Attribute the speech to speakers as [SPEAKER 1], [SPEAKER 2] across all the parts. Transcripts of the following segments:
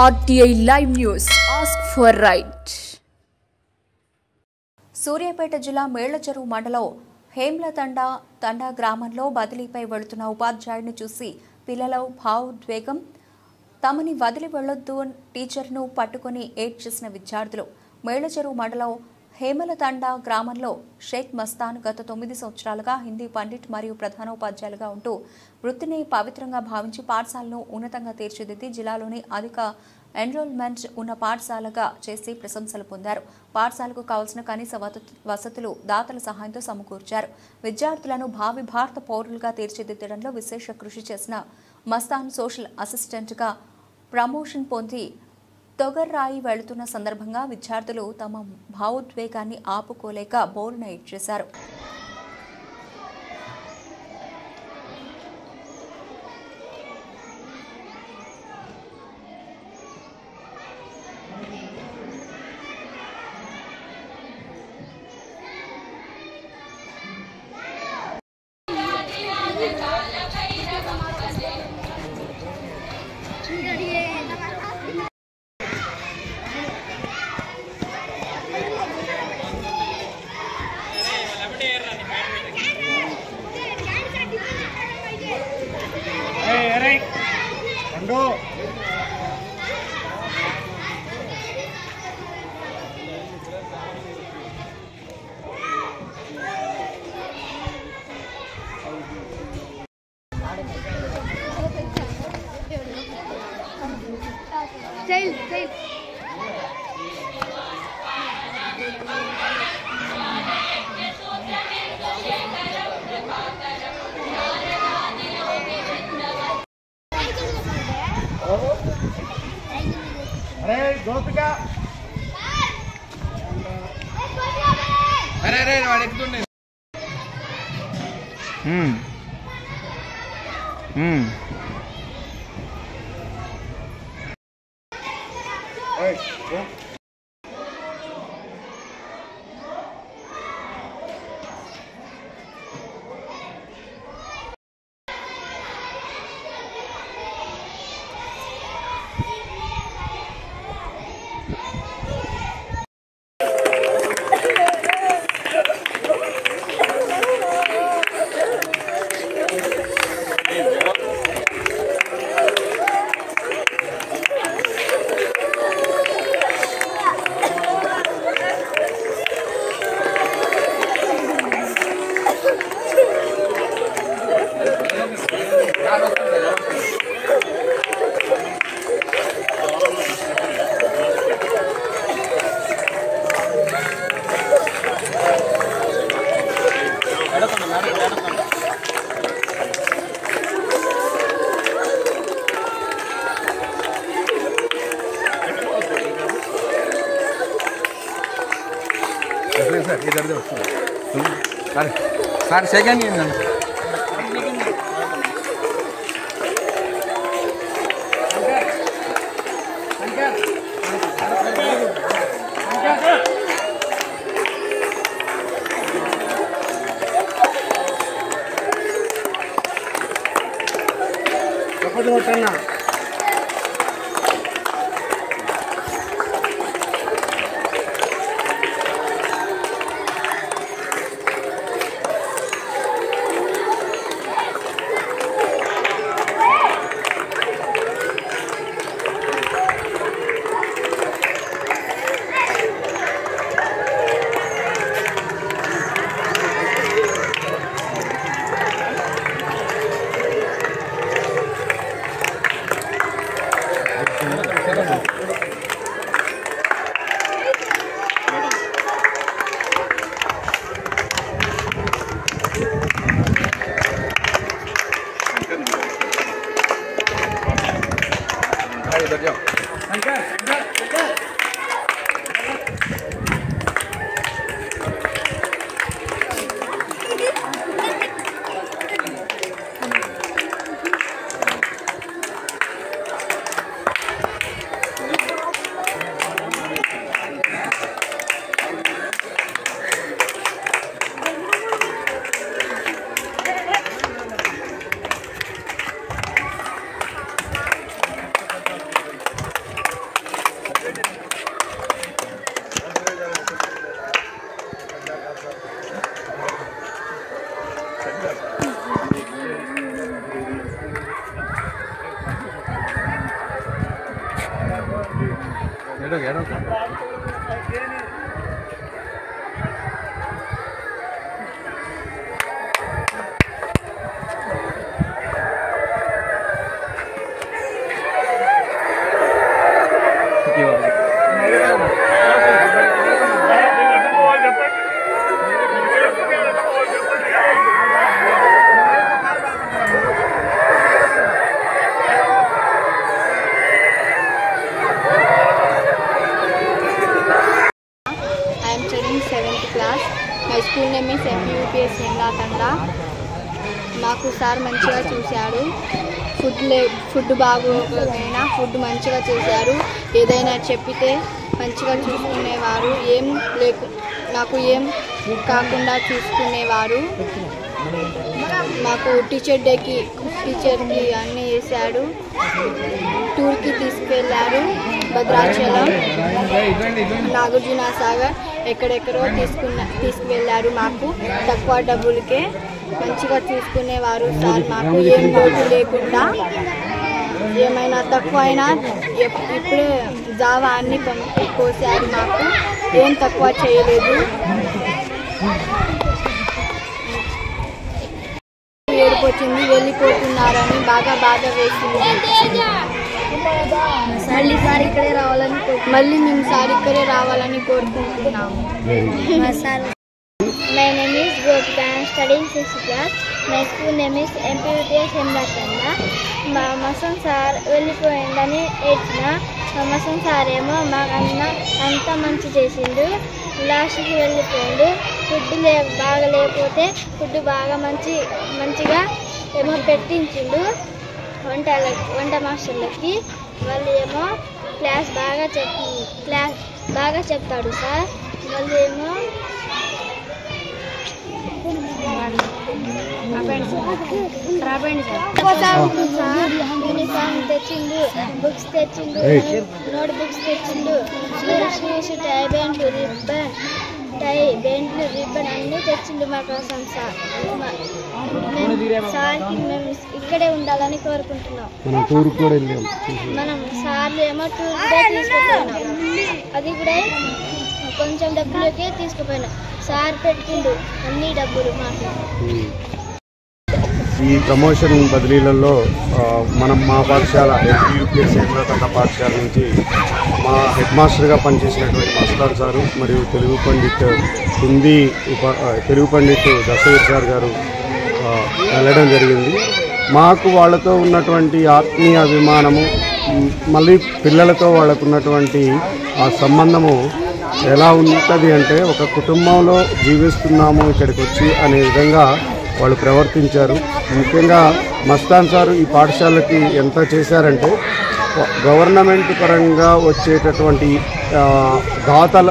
[SPEAKER 1] RTI Live News. Ask for right.
[SPEAKER 2] Suryapet జిల్లా మేళ్లచెరువు మండలం హేమ్లతండా గ్రామంలో బదిలీపై వెళుతున్న ఉపాధ్యాయుడిని చూసి పిల్లల భావోద్వేగం తమని వదిలి వెళ్లొద్దు టీచర్ను పట్టుకొని ఏడ్చేసిన విద్యార్థులు. మేళ్లచెరువు మండలం హేమలతండా గ్రామంలో షేక్ మస్తాన్ గత 9 సంవత్సరాలుగా హిందీ పండిట్ మరియు ప్రధానోపాధ్యాయులుగా ఉంటూ వృత్తిని పవిత్రంగా భావించి పాఠశాలను ఉన్నతంగా తీర్చిదిద్ది జిల్లాలోని అధిక ఎన్రోల్మెంట్ ఉన్న పాఠశాలగా చేసి ప్రశంసలు పొందారు. పాఠశాలకు కావాల్సిన కనీస వసతులు దాతల సహాయంతో సమకూర్చారు. విద్యార్థులను భావి భారత పౌరులుగా తీర్చిదిద్దడంలో విశేష కృషి చేసిన మస్తాన్ సోషల్ అసిస్టెంట్గా ప్రమోషన్ పొంది తొగర్రాయి వెళుతున్న సందర్భంగా విద్యార్థులు తమ భావోద్వేగాన్ని ఆపుకోలేక బోరున ఏడ్చేశారు.
[SPEAKER 3] अरे गोपिका अरे अरे वाले कितने सर इधर दो अरे सर सेकंड ना
[SPEAKER 4] my school name is MPUPS Hemlathanda. మాకు సార్ మంచిగా చూశాడు. ఫుడ్ బాగోకపోయినా ఫుడ్ మంచిగా చేశారు. ఏదైనా చెప్పితే మంచిగా చూసుకునేవారు. నాకు ఏం కాకుండా చూసుకునేవారు. మాకు టీచర్కి అన్నీ వేశాడు. టూర్కి తీసుకెళ్ళారు. భద్రాచలం, నాగార్జున సాగర్ ఎక్కడెక్కడో తీసుకువెళ్ళారు. మాకు తక్కువ డబ్బులకే మంచిగా చూసుకునేవారు సార్. మాకు ఏం లోటు లేకుండా, ఏమైనా తక్కువ అయినా ఇప్పుడే జావా అన్ని కోసారు. మాకు ఏం తక్కువ చేయలేదు. ఏడుపు వచ్చింది, వెళ్ళిపోతున్నారని బాగా బాధ వేసింది. మళ్ళీ మేము సార్ ఇక్కడే రావాలని కోరుకుంటున్నాము.
[SPEAKER 5] My name is Gopika. I am studying 6th class. My school name is MPUTS Hemlatanda. మా మసన్ సార్ వెళ్ళిపోయిందని ఏడ్చిన. మా మసన్ సార్ ఏమో మాకన్నా అంత మంచి చేసిండు. లాస్ట్కి వెళ్ళిపోయిండు. ఫుడ్ బాగా లేకపోతే ఫుడ్ బాగా మంచిగా ఏమో పెట్టించిండు వంట మాస్టర్లకి. వాళ్ళు ఏమో క్లాస్ బాగా చెప్తాడు సార్. వాళ్ళు ఏమో యూనిఫామ్ తెచ్చిండు, బుక్స్ తెచ్చిండు, నోట్ బుక్స్ తెచ్చిండు, షూస్, టై బెంట్లు రిబ్బన్ అన్నీ తెచ్చిండు మా కోసం సార్. సార్కి మేము ఇక్కడే ఉండాలని కోరుకుంటున్నాం. మనం సార్లు ఏమో టూర్ కూడా తీసుకుపోయినాం. అది కూడా కొంచెం డబ్బులకే తీసుకుపోయినాం. సార్ పెట్టిండు అన్ని డబ్బులు మాకు.
[SPEAKER 6] ఈ ప్రమోషన్ బదిలీలలో మా పాఠశాల ఎంపీయూపీఎస్ హేమ్లతండ పాఠశాల నుంచి మా హెడ్ మాస్టర్గా పనిచేసినటువంటి మస్తాన్ సారు మరియు తెలుగు పండిట్ దశవీర్ సార్ గారు వెళ్ళడం జరిగింది. మాకు వాళ్ళతో ఉన్నటువంటి ఆత్మీయ అభిమానము, మళ్ళీ పిల్లలతో వాళ్ళకు ఉన్నటువంటి ఆ సంబంధము ఎలా ఉంటుంది అంటే, ఒక కుటుంబంలో జీవిస్తున్నాము ఇక్కడికి వచ్చి అనే విధంగా వాళ్ళు ప్రవర్తించారు. ముఖ్యంగా మస్తాన్ సారు ఈ పాఠశాలకి ఎంత చేశారంటే, గవర్నమెంట్ పరంగా వచ్చేటటువంటి దాతల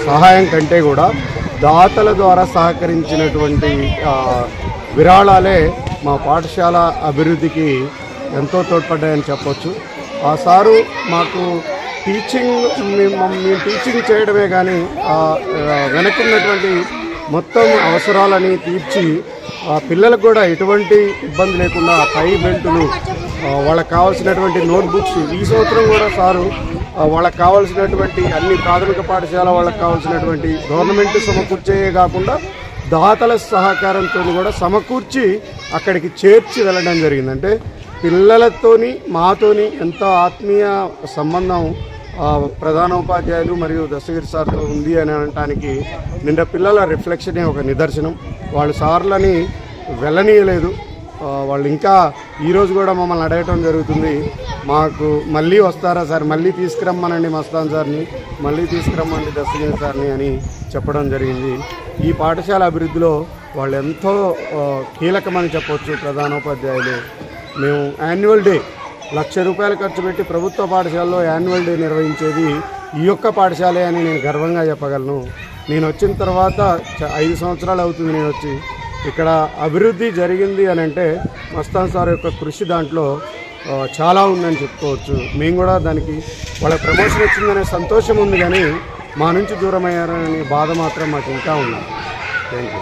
[SPEAKER 6] సహాయం కంటే కూడా దాతల ద్వారా సహకరించినటువంటి విరాళాలే మా పాఠశాల అభివృద్ధికి ఎంతో తోడ్పడ్డాయని చెప్పొచ్చు. ఆ సారు మాకు మేము టీచింగ్ చేయడమే కానీ వెనక్కున్నటువంటి మొత్తం అవసరాలని తీర్చి పిల్లలకు కూడా ఎటువంటి ఇబ్బంది లేకుండా టై బెల్టులు, వాళ్ళకి కావాల్సినటువంటి నోట్బుక్స్, ఈ సంవత్సరం కూడా సారు వాళ్ళకి కావాల్సినటువంటి అన్ని ప్రాథమిక పాఠశాల వాళ్ళకి కావాల్సినటువంటి గవర్నమెంట్ సమకూర్చే కాకుండా దాతల సహకారంతో కూడా సమకూర్చి అక్కడికి చేర్చి వెళ్ళడం జరిగింది. అంటే పిల్లలతోని మాతోని ఎంతో ఆత్మీయ సంబంధం ప్రధాన ఉపాధ్యాయులు మరియు దశగిరి సార్తో ఉంది అని అనటానికి నిన్న పిల్లల రిఫ్లెక్షనే ఒక నిదర్శనం. వాళ్ళు సార్లని వెళ్ళనీయలేదు. వాళ్ళు ఇంకా ఈరోజు కూడా మమ్మల్ని అడగటం జరుగుతుంది, మాకు మళ్ళీ వస్తారా సార్, మళ్ళీ తీసుకురమ్మనండి మస్తాన్ సార్ని, మళ్ళీ తీసుకురమ్మండి దశగిరి సార్ని అని చెప్పడం జరిగింది. ఈ పాఠశాల అభివృద్ధిలో వాళ్ళు ఎంతో కీలకమని చెప్పవచ్చు. ప్రధానోపాధ్యాయులు మేము యాన్యువల్ డే 1,00,000 రూపాయలు ఖర్చు పెట్టి ప్రభుత్వ పాఠశాలలో యాన్యువల్ డే నిర్వహించేది ఈ యొక్క పాఠశాలే అని నేను గర్వంగా చెప్పగలను. నేను వచ్చిన తర్వాత 5 సంవత్సరాలు అవుతుంది నేను వచ్చి. ఇక్కడ అభివృద్ధి జరిగింది అని అంటే మస్తాన్ సార్ యొక్క కృషి దాంట్లో చాలా ఉందని చెప్పుకోవచ్చు. మేము కూడా దానికి వాళ్ళ ప్రమోషన్ వచ్చిందనే సంతోషం ఉంది, కానీ మా నుంచి దూరం అయ్యారనే బాధ మాత్రం మాకు ఇంకా ఉంది. Thank you.